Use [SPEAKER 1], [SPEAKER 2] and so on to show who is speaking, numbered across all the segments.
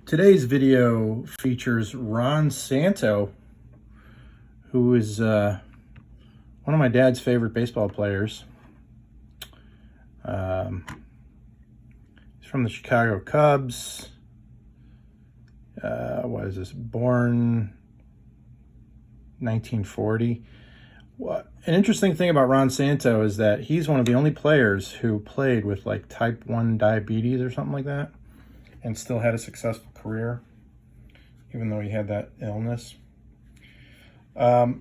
[SPEAKER 1] Today's video features Ron Santo, who is one of my dad's favorite baseball players. He's from the Chicago Cubs. What is this? Born 1940. An interesting thing about Ron Santo is that he's one of the only players who played with like type 1 diabetes or something like that and still had a successful career, even though he had that illness. I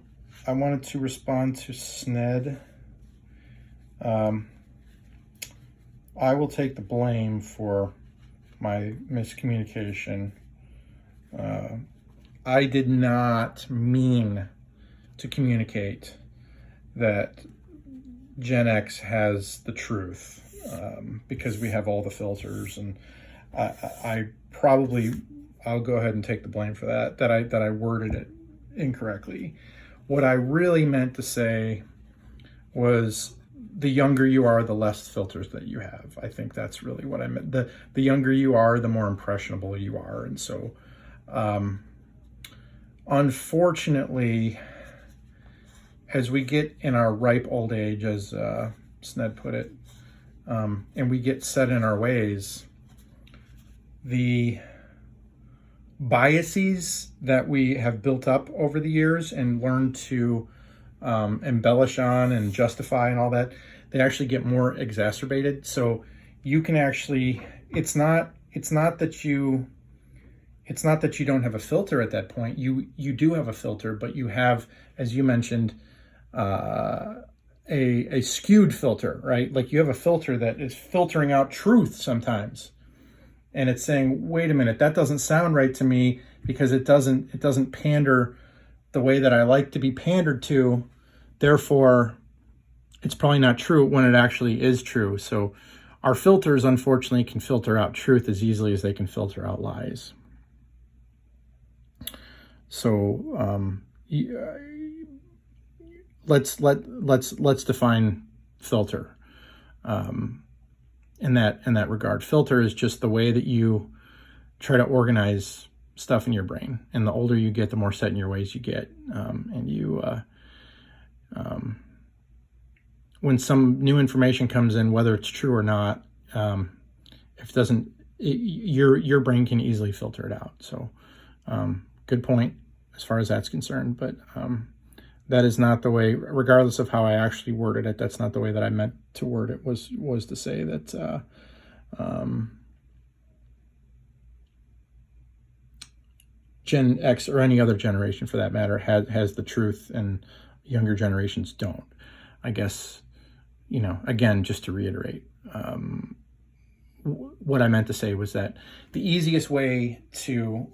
[SPEAKER 1] wanted to respond to Sned. I will take the blame for my miscommunication. I did not mean to communicate that Gen X has the truth, because we have all the filters, and I'll go ahead and take the blame for that I worded it incorrectly. What I really meant to say was, the younger you are, the less filters that you have. I think that's really what I meant. The younger you are, the more impressionable you are. And so, unfortunately, as we get in our ripe old age, as Sned put it, and we get set in our ways, the biases that we have built up over the years and learned to embellish on and justify and all that, they actually get more exacerbated. So you can actually, it's not that you don't have a filter at that point. You do have a filter, but you have, as you mentioned, a skewed filter, right? Like you have a filter that is filtering out truth sometimes. And it's saying, wait a minute, that doesn't sound right to me because it doesn't pander the way that I like to be pandered to. Therefore, it's probably not true when it actually is true. So our filters, unfortunately, can filter out truth as easily as they can filter out lies. So let's define filter. In that regard, filter is just the way that you try to organize stuff in your brain. And the older you get, the more set in your ways you get. And you, when some new information comes in, whether it's true or not, if it doesn't, your brain can easily filter it out. So, good point as far as that's concerned. But that is not the way, regardless of how I actually worded it, that's not the way that I meant to word it, was to say that Gen X, or any other generation for that matter, has the truth and younger generations don't. I guess, again, just to reiterate, what I meant to say was that the easiest way to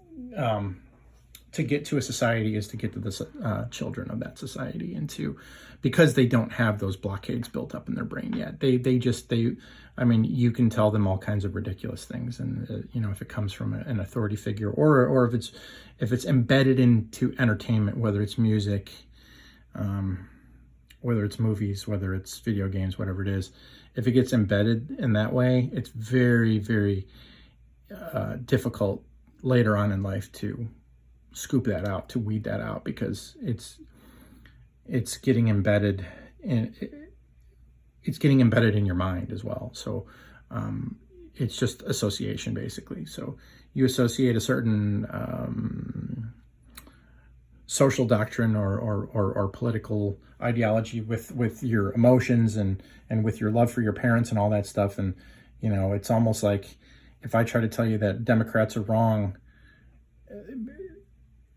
[SPEAKER 1] get to a society is to get to the children of that society, and because they don't have those blockades built up in their brain yet. I mean, you can tell them all kinds of ridiculous things, and if it comes from an authority figure, or if it's embedded into entertainment, whether it's music, whether it's movies, whether it's video games, whatever it is, if it gets embedded in that way, it's very, very difficult later on in life to scoop that out, to weed that out, because it's getting embedded in your mind as well. So it's just association, basically. So you associate a certain social doctrine or political ideology with your emotions and with your love for your parents and all that stuff. And it's almost like if I try to tell you that Democrats are wrong,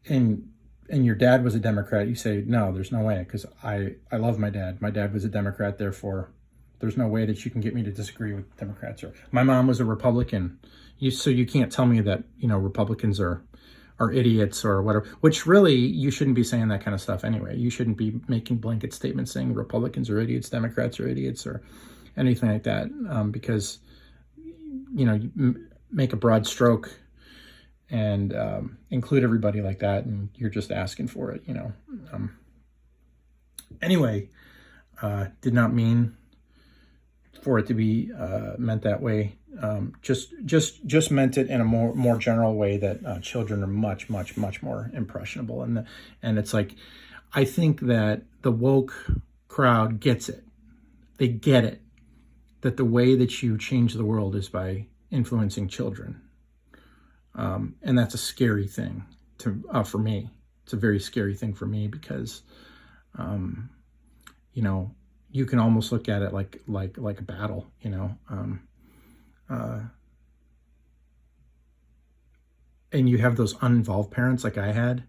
[SPEAKER 1] and your dad was a Democrat, you say, no, there's no way, because I love my dad. My dad was a Democrat, therefore there's no way that you can get me to disagree with Democrats. Or my mom was a Republican. So you can't tell me that, Republicans are idiots or whatever, which really, you shouldn't be saying that kind of stuff anyway. You shouldn't be making blanket statements saying Republicans are idiots, Democrats are idiots, or anything like that, because, you make a broad stroke and include everybody like that, and you're just asking for it, Anyway, did not mean for it to be meant that way. Just meant it in a more general way that children are much more impressionable, and it's like, I think that the woke crowd gets it. They get it, that the way that you change the world is by influencing children, and that's a scary thing for me. It's a very scary thing for me because, you know, you can almost look at it like a battle, you know. And you have those uninvolved parents like I had.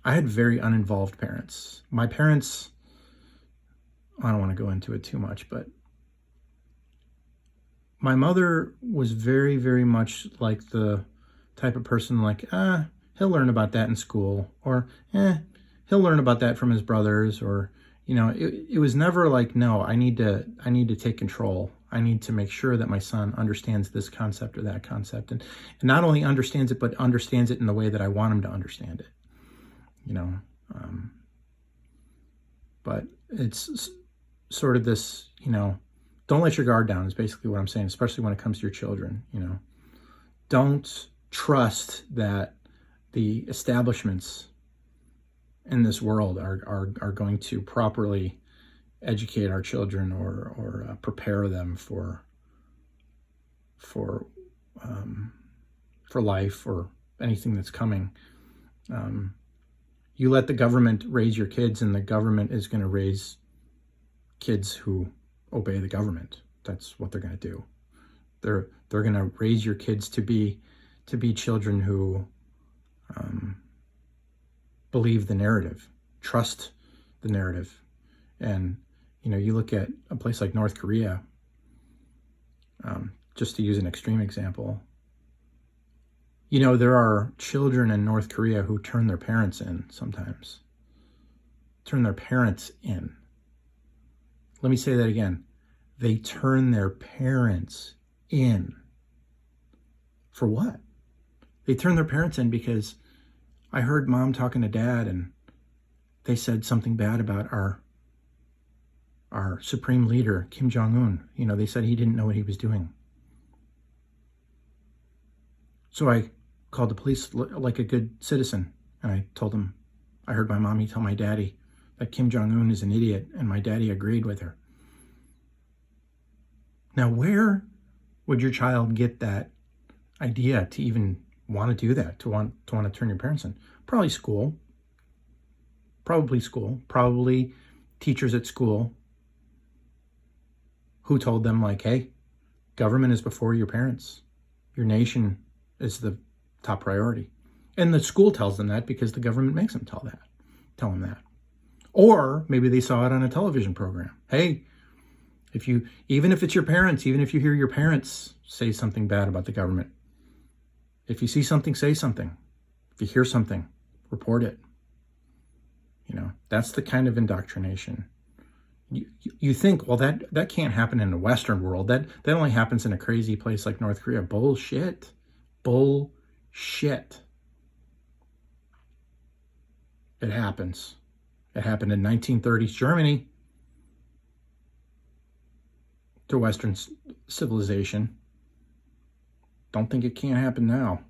[SPEAKER 1] I had very uninvolved parents. My parents, I don't want to go into it too much, but my mother was very much like the type of person like, he'll learn about that in school, or he'll learn about that from his brothers, or, you know, it was never like, no, I need to take control. I need to make sure that my son understands this concept or that concept, and not only understands it, but understands it in the way that I want him to understand it, you know. But it's sort of this, you know, don't let your guard down is basically what I'm saying, especially when it comes to your children, you know. Don't trust that the establishments in this world are going to properly educate our children or prepare them for life or anything that's coming. You let the government raise your kids, and the government is going to raise kids who obey the government. That's what they're going to do. They're going to raise your kids to be children who believe the narrative, trust the narrative. And, you know, you look at a place like North Korea, just to use an extreme example, you know, there are children in North Korea who turn their parents in sometimes. Turn their parents in. Let me say that again. They turn their parents in. For what? They turn their parents in because I heard mom talking to dad, and they said something bad about our supreme leader, Kim Jong-un. You know, they said he didn't know what he was doing. So I called the police like a good citizen, and I told them, I heard my mommy tell my daddy that Kim Jong-un is an idiot, and my daddy agreed with her. Now, where would your child get that idea to even want to do that, to want to turn your parents in? Probably school. Probably teachers at school who told them, like, hey, government is before your parents. Your nation is the top priority. And the school tells them that because the government makes them tell them that. Or maybe they saw it on a television program. Hey, even if it's your parents, even if you hear your parents say something bad about the government, if you see something, say something. If you hear something, report it. You know, that's the kind of indoctrination. You think, well, that can't happen in the Western world. That only happens in a crazy place like North Korea. Bullshit. It happens. It happened in 1930s Germany to Western civilization. Don't think it can't happen now.